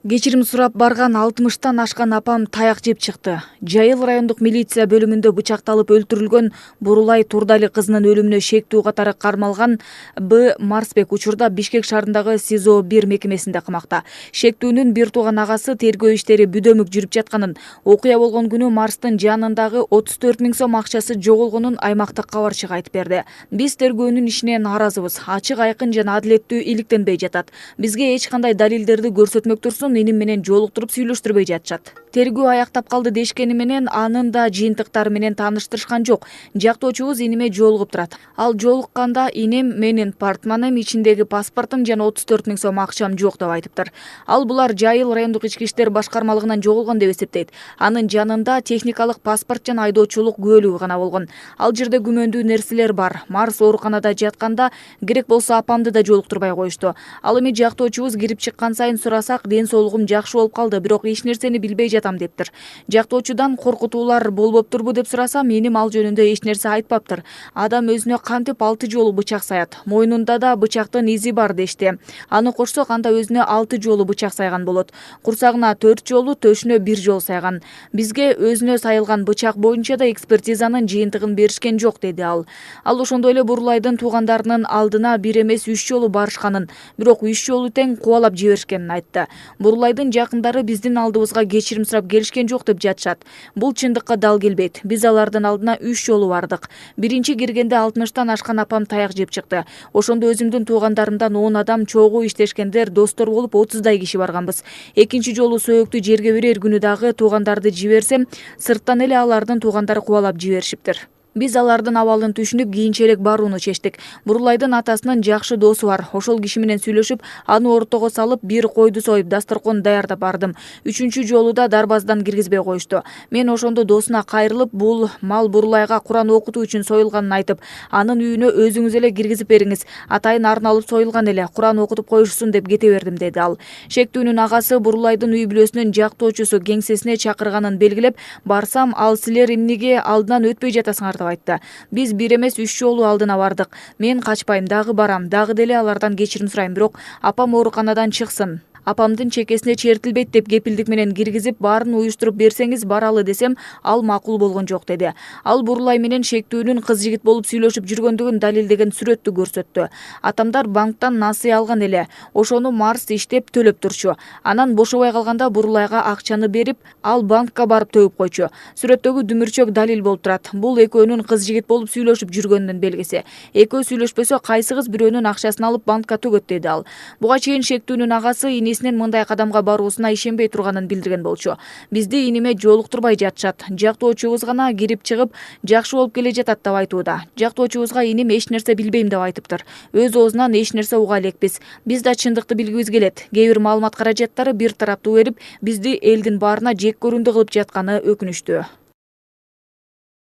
Кечирим сурап барган 60-тан ашкан апам таяк жеп чыкты. Жайыл райондук милиция бөлүмүндө бычакталып өлтүрүлгөн Бурулай Турдали кызынын өлүмүнө шектүү катары кармалган Б. Марсбек учурда Бишкек шаарындагы СИЗО 1 мекемесинде камакта. Шектүүнүн бир тууган агасы тергөө иштери бүдөмүк жүрүп жатканын, окуя болгон күнү Марстын жанындагы 34 000 сом акчасы жоголгонун аймактык кабарчыга айтып берди. Биз тергөөнүн ишине нааразыбыз. Ачык, айкын жана адилеттүү иликтенбей жатат. Бизге эч кандай далилдерди көрсөтмөк турсун иним менен жолуктуруп сүйлөштүрбөй жатышат. Тергөө аяктап калды дешкени менен анын да жыйынтыктары менен тааныштырышкан жок. Жактоочубуз иниме жолугуп турат. Ал жолукканда иним менин портмонем, ичиндеги паспортум жана 34 000 сом акчам жок деп айтыптыр. Ал булар Жайыл райондук ички иштер башкармалыгынан жоголгон деп эсептейт. Анын жанында техникалык паспорт жана айдоочулук күбөлүгү гана болгон. Ал жерде күмөндүү нерселер бар. Марс ооруканада жатканда керек болсо апамды да жолуктурбай коюшту. Ал эми жактоочубуз кирип чыккан сайын сурасак, ден соолугум жакшы болуп калды, бирок эч нерсени билбей жатам дептир. Жактоочудан коркутуулар болбоптурбу деп сурасам, иним ал жөнүндө эч нерсе айтпаптыр. Адам өзүнө кантип 6 жолу бычак саят. Мойнунда да бычактын изи бар дешти. Аны кошсок, анда өзүнө 6 жолу бычак сайган болот. Курсагына 4 жолу, төшүнө 1 жол сайган. Бизге өзүнө сайылган бычак боюнча да экспертизанын жыйынтыгын беришкен жок, деди ал. Ал ошондой эле Бурулайдын туугандарынын алдына 1 эмес 3 жолу барышканын, бирок 3 жолу тең кубалап жиберишкенин айтты. Бурулайдын жакындары биздин алдыбызга кечирим сурап келишкен жок деп жатышат. Бул чындыкка дал келбейт. Биз алардын алдына 3 жолу бардык. Биринчи киргенде 60-тан ашкан апам таяк жеп чыкты. Ошондо өзүмдүн туугандарымдан 10 адам чогуу иштешкендер, достор болуп 30дай киши барганбыз. Экинчи жолу сөөктү жерге берер күнү дагы туугандарды жиберсем, сырттан эле алардын туугандары кубалап жиберишиптир. Биз алардын абалын түшүнүп, кийинчерээк барууну чечтик. Бурулайдын атасынын жакшы досу бар. Ошол киши менен сүйлөшүп, аны ортого салып, бир койду союп, дасторкон даярдап бардым. Үчүнчү жолу да дарбаздан киргизбей коюшту. Мен ошондо досуна кайрылып, бул мал Бурулайга Куран окутуу үчүн союлганын айтып, анын үйүнө өзүңүз эле киргизип бериңиз. Атайын арналып союлган эле, Куран окутуп коюшсун деп кете бердим, деди ал. Шектүүнүн агасы Бурулайдын үй бүлөсүнүн жактоочусу кеңсесине чакырганын белгилеп, барсам, ал силер эмнеге алдынан өтпөй жатасыңар деп айтты. Биз 1 эмес 3 жолу алдына бардык. Мен качпайм, дагы барам, дагы деле алардан кечирим сурайм, бирок апам ооруканадан чыксын. Апамдын чекесине чертилбейт деп кепилдик менен киргизип, баарын уюштуруп берсеңиз баралы десем, ал макул болгон жок, деди. Ал Бурулай менен шектүүнүн кыз жигит болуп сүйлөшүп жүргөндүгүн далилдеген сүрөттү көрсөттү. Атамдар банктан насый алган эле. Ошону Марс иштеп төлөп турчу. Анан бошобой калганда Бурулайга акчаны берип, ал банкка барып төгүп койчу. Сүрөттөгү дүмүрчөк далил болуп турат. Бул экөөнүн кыз жигит болуп сүйлөшүп жүргөнүнүн белгиси. Экөө сүйлөшпөсө, кайсыгыз бирөөнүн акчасын алып банкка төгөт, деди ал. Буга чейин шектүүнүн агасы инесинин мындай кадамга баруусуна ишенбей турганын билдирген болчу. Бизди иниме жолуктурбай жатышат. Жактоочубуз гана кирип чыгып, жакшы болуп келе жатат деп айтууда. Жактоочубузга иним эч нерсе билбейм деп айтыптыр. Өз оозунан эч нерсе уга элекпиз. Биз да чындыкты билгибиз келет. Кээ бир маалымат каражаттары бир тараптуу берип, бизди элдин баарына жек көрүндү кылып жатканы өкүнүчтүү.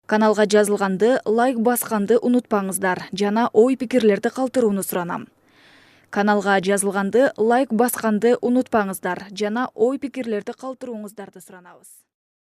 Каналга жазылганды, лайк басканды унутпаңыздар жана ой-пикирлерди калтырууну суранам. Каналга жазылганды, лайк басканды унутпаңыздар жана ой-пикирлерди калтырууңуздарды суранабыз.